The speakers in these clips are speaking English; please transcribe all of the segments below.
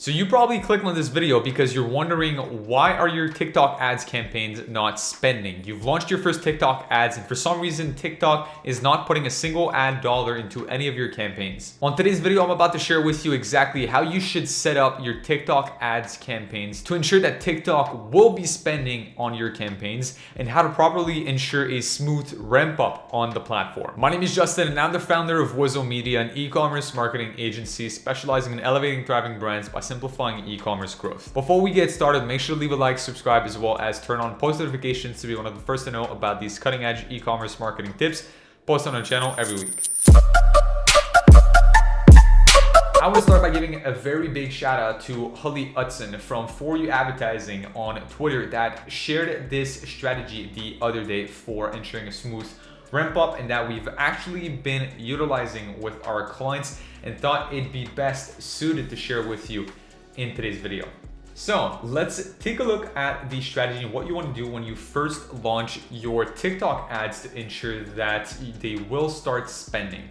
So you probably clicked on this video because you're wondering, why are your TikTok ads campaigns not spending? You've launched your first TikTok ads and for some reason TikTok is not putting a single ad dollar into any of your campaigns. On today's video, I'm about to share with you exactly how you should set up your TikTok ads campaigns to ensure that TikTok will be spending on your campaigns and how to properly ensure a smooth ramp up on the platform. My name is Justin and I'm the founder of Wizo Media, an e-commerce marketing agency specializing in elevating thriving brands by simplifying e-commerce growth. Before we get started, make sure to leave a like, subscribe, as well as turn on post notifications to be one of the first to know about these cutting edge e-commerce marketing tips posted on our channel every week. I want to start by giving a very big shout out to Holly Hudson from For You Advertising on Twitter that shared this strategy the other day for ensuring a smooth ramp up and that we've actually been utilizing with our clients and thought it'd be best suited to share with you in today's video. So let's take a look at the strategy and what you want to do when you first launch your TikTok ads to ensure that they will start spending.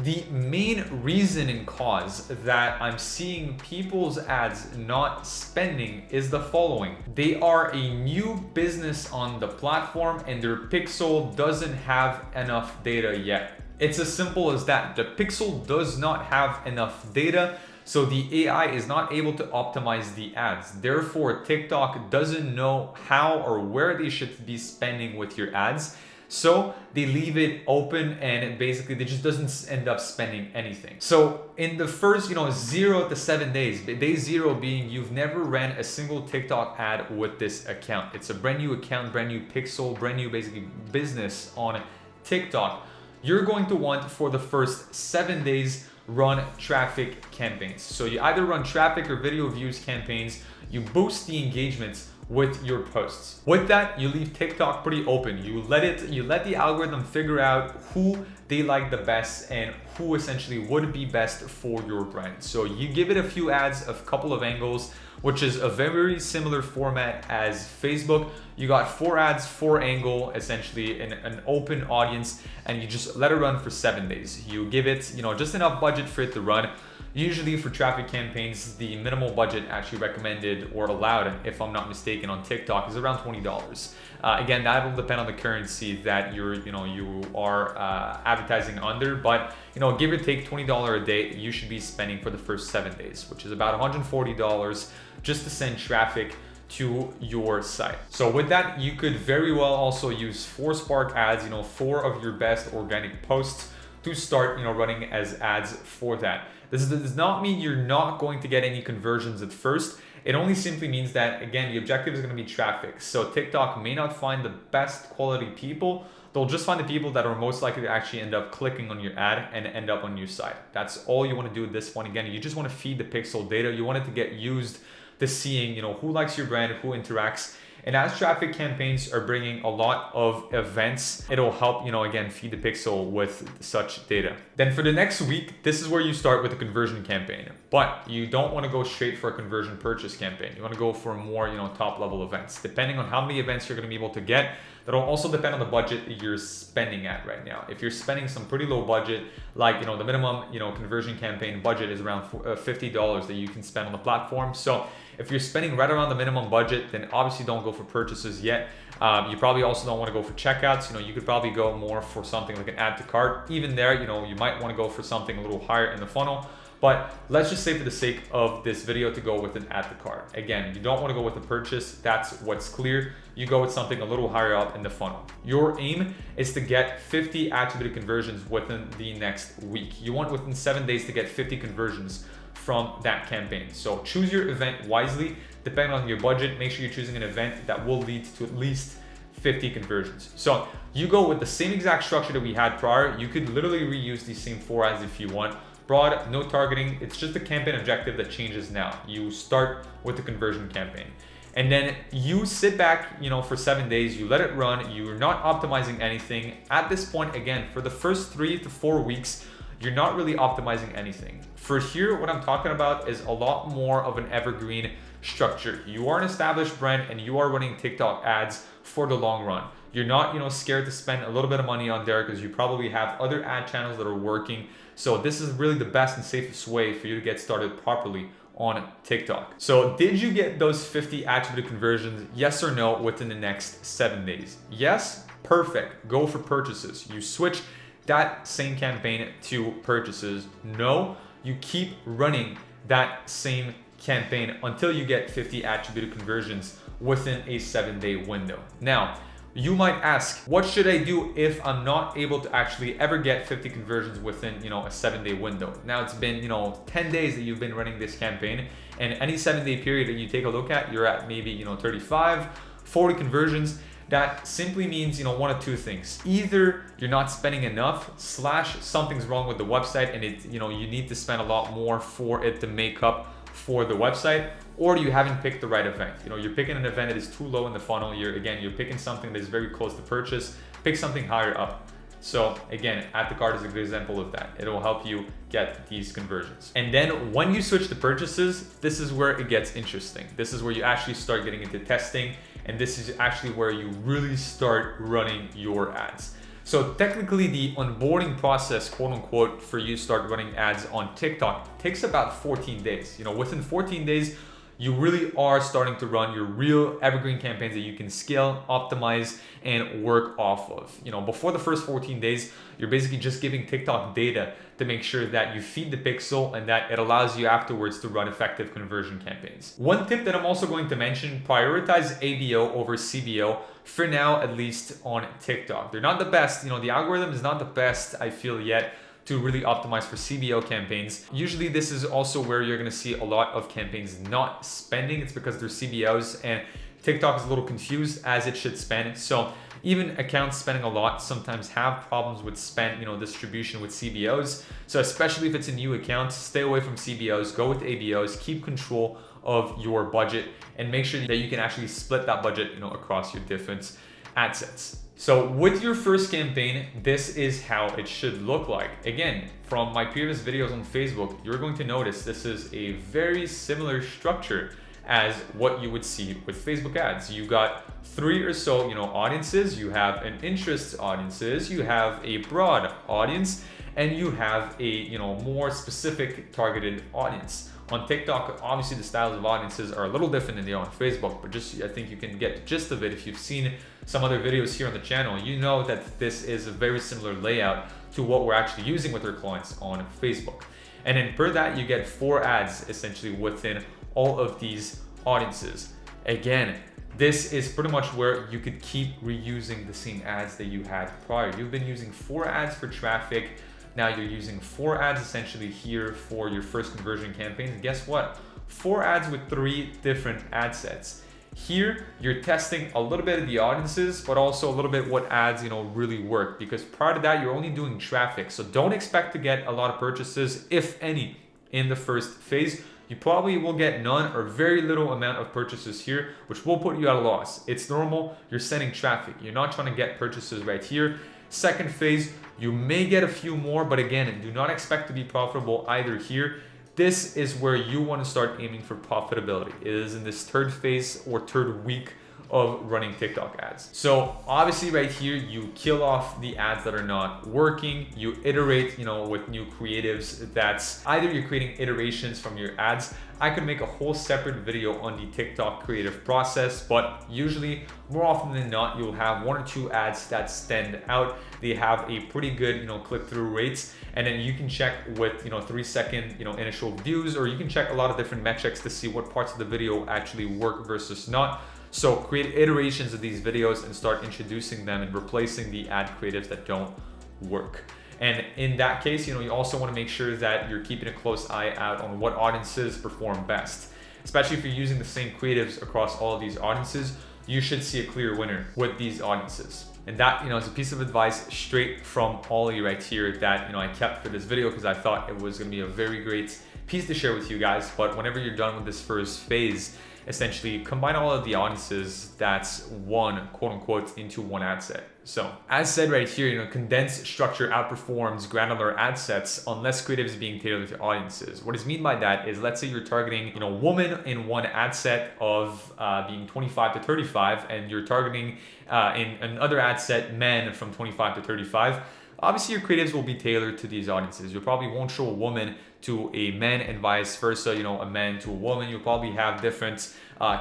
The main reason and cause that I'm seeing people's ads not spending is the following. They are a new business on the platform and their pixel doesn't have enough data yet. It's as simple as that. The pixel does not have enough data, so the AI is not able to optimize the ads. Therefore, TikTok doesn't know how or where they should be spending with your ads. So they leave it open and basically they just doesn't end up spending anything. So in the first, 0 to 7 days, day 0 being you've never ran a single TikTok ad with this account. It's a brand new account, brand new pixel, brand new basically business on TikTok. You're going to want for the first 7 days run traffic campaigns. So you either run traffic or video views campaigns, you boost the engagements with your posts. With that, you leave TikTok pretty open. You let the algorithm figure out who they like the best and who essentially would be best for your brand. So you give it a few ads, a couple of angles, which is a very similar format as Facebook. You got 4 ads, 4 angle, essentially an open audience, and you just let it run for 7 days. You give it, just enough budget for it to run. Usually for traffic campaigns, the minimal budget actually recommended or allowed, if I'm not mistaken, on TikTok is around $20. Again, that will depend on the currency that you are advertising under, but give or take $20 a day, you should be spending for the first 7 days, which is about $140 just to send traffic to your site. So with that, you could very well also use 4 Spark ads, 4 of your best organic posts to start, running as ads for that. This does not mean you're not going to get any conversions at first. It only simply means that, again, the objective is going to be traffic. So TikTok may not find the best quality people. They'll just find the people that are most likely to actually end up clicking on your ad and end up on your site. That's all you want to do at this point. Again, you just want to feed the pixel data. You want it to get used to seeing, who likes your brand, who interacts. And as traffic campaigns are bringing a lot of events, it'll help, again, feed the pixel with such data. Then for the next week, this is where you start with a conversion campaign. But you don't want to go straight for a conversion purchase campaign. You want to go for more, top level events. Depending on how many events you're going to be able to get, that'll also depend on the budget that you're spending at right now. If you're spending some pretty low budget, like, the minimum, conversion campaign budget is around $50 that you can spend on the platform. So if you're spending right around the minimum budget, then obviously don't go for purchases yet. You probably also don't want to go for checkouts. You could probably go more for something like an add to cart. Even there, you might want to go for something a little higher in the funnel. But let's just say for the sake of this video to go with an add to cart. Again, you don't want to go with a purchase. That's what's clear. You go with something a little higher up in the funnel. Your aim is to get 50 attributed conversions within the next week. You want within 7 days to get 50 conversions from that campaign. So choose your event wisely. Depending on your budget, make sure you're choosing an event that will lead to at least 50 conversions. So you go with the same exact structure that we had prior. You could literally reuse these same 4 ads if you want. Broad, no targeting. It's just the campaign objective that changes now. You start with the conversion campaign. And then you sit back, for 7 days, you let it run. You're not optimizing anything. At this point, again, for the first 3 to 4 weeks, you're not really optimizing anything. For here, what I'm talking about is a lot more of an evergreen structure. You are an established brand and you are running TikTok ads for the long run. You're not, scared to spend a little bit of money on there because you probably have other ad channels that are working. So this is really the best and safest way for you to get started properly on TikTok. So did you get those 50 attributed conversions, yes or no, within the next 7 days? Yes, perfect, go for purchases. You switch that same campaign to purchases. No, you keep running that same campaign until you get 50 attributed conversions within a 7-day window. Now, you might ask, what should I do if I'm not able to actually ever get 50 conversions within, a 7-day window? Now it's been, 10 days that you've been running this campaign, and any 7-day period that you take a look at, you're at maybe, 35, 40 conversions. That simply means, one of two things. Either you're not spending enough / something's wrong with the website and you need to spend a lot more for it to make up for the website, or you haven't picked the right event. You're picking an event that is too low in the funnel. You're picking something that is very close to purchase. Pick something higher up. So again, add to cart is a good example of that. It will help you get these conversions. And then when you switch to purchases, this is where it gets interesting. This is where you actually start getting into testing, and this is actually where you really start running your ads. So technically the onboarding process, quote unquote, for you to start running ads on TikTok takes about 14 days. Within 14 days, you really are starting to run your real evergreen campaigns that you can scale, optimize, and work off of. Before the first 14 days, you're basically just giving TikTok data to make sure that you feed the pixel and that it allows you afterwards to run effective conversion campaigns. One tip that I'm also going to mention, prioritize ABO over CBO for now, at least on TikTok. They're not the best, the algorithm is not the best, I feel, yet to really optimize for CBO campaigns. Usually this is also where you're gonna see a lot of campaigns not spending. It's because they're CBOs and TikTok is a little confused as it should spend. So even accounts spending a lot sometimes have problems with spend, distribution with CBOs. So especially if it's a new account, stay away from CBOs, go with ABOs, keep control of your budget, and make sure that you can actually split that budget, across your different ad sets. So with your first campaign, this is how it should look like. Again, from my previous videos on Facebook, you're going to notice this is a very similar structure as what you would see with Facebook ads. You got 3 or so, audiences. You have an interest audiences, you have a broad audience, and you have a, more specific targeted audience. On TikTok, obviously the styles of audiences are a little different than they are on Facebook, but I think you can get the gist of it. If you've seen some other videos here on the channel, you know that this is a very similar layout to what we're actually using with our clients on Facebook. And then per that, you get 4 ads essentially within all of these audiences. Again, this is pretty much where you could keep reusing the same ads that you had prior. You've been using 4 ads for traffic. Now you're using 4 ads essentially here for your first conversion campaigns. And guess what? 4 ads with 3 different ad sets. Here, you're testing a little bit of the audiences, but also a little bit what ads, really work, because prior to that, you're only doing traffic. So don't expect to get a lot of purchases, if any, in the first phase. You probably will get none or very little amount of purchases here, which will put you at a loss. It's normal. You're sending traffic. You're not trying to get purchases right here. Second phase, you may get a few more, but again, do not expect to be profitable either here. This is where you want to start aiming for profitability. It is in this 3rd phase or 3rd week of running TikTok ads. So obviously right here, you kill off the ads that are not working. You iterate, with new creatives. That's either you're creating iterations from your ads. I could make a whole separate video on the TikTok creative process, but usually more often than not, you'll have 1 or 2 ads that stand out. They have a pretty good, click-through rates. And then you can check with, 3-second, initial views, or you can check a lot of different metrics to see what parts of the video actually work versus not. So create iterations of these videos and start introducing them and replacing the ad creatives that don't work. And in that case, you also want to make sure that you're keeping a close eye out on what audiences perform best. Especially if you're using the same creatives across all of these audiences, you should see a clear winner with these audiences. And that, is a piece of advice straight from Ollie right here that, I kept for this video because I thought it was going to be a very great piece to share with you guys. But whenever you're done with this first phase, essentially combine all of the audiences that's one, quote unquote, into one ad set. So as said right here, condensed structure outperforms granular ad sets unless creative is being tailored to audiences. What I mean by that is, let's say you're targeting, women in one ad set of being 25 to 35, and you're targeting in another ad set men from 25 to 35. obviously your creatives will be tailored to these audiences. You probably won't show a woman to a man and vice versa, you know, a man to a woman. You'll probably have different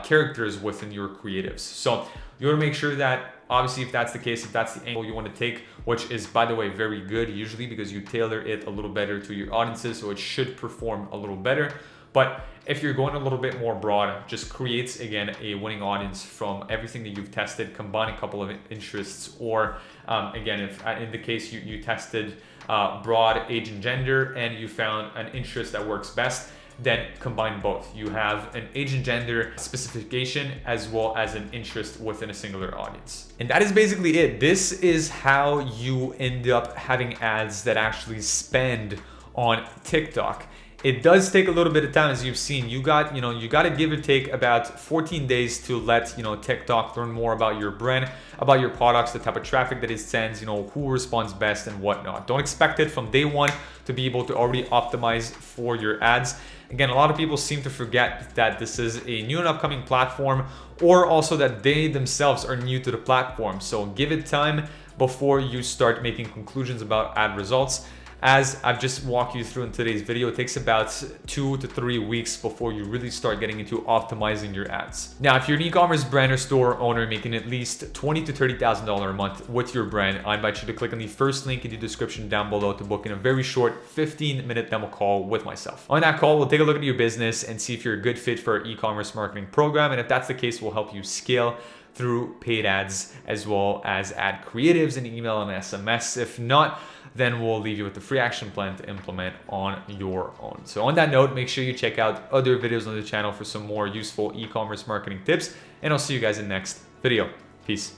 characters within your creatives. So you want to make sure that, obviously, if that's the case, if that's the angle you want to take, which is, by the way, very good usually because you tailor it a little better to your audiences, so it should perform a little better. But if you're going a little bit more broad, just creates, again, a winning audience from everything that you've tested, combine a couple of interests, or again, if in the case you tested broad age and gender and you found an interest that works best, then combine both. You have an age and gender specification as well as an interest within a singular audience. And that is basically it. This is how you end up having ads that actually spend on TikTok. It does take a little bit of time, as you've seen. You got to give or take about 14 days to let, TikTok learn more about your brand, about your products, the type of traffic that it sends, who responds best and whatnot. Don't expect it from day one to be able to already optimize for your ads. Again, a lot of people seem to forget that this is a new and upcoming platform, or also that they themselves are new to the platform. So give it time before you start making conclusions about ad results. As I've just walked you through in today's video, it takes about 2 to 3 weeks before you really start getting into optimizing your ads. Now, if you're an e-commerce brand or store owner making at least $20,000 to $30,000 a month with your brand, I invite you to click on the first link in the description down below to book in a very short 15-minute demo call with myself. On that call, we'll take a look at your business and see if you're a good fit for our e-commerce marketing program. And if that's the case, we'll help you scale through paid ads as well as ad creatives in email and SMS. If not, then we'll leave you with the free action plan to implement on your own. So on that note, make sure you check out other videos on the channel for some more useful e-commerce marketing tips, and I'll see you guys in the next video. Peace.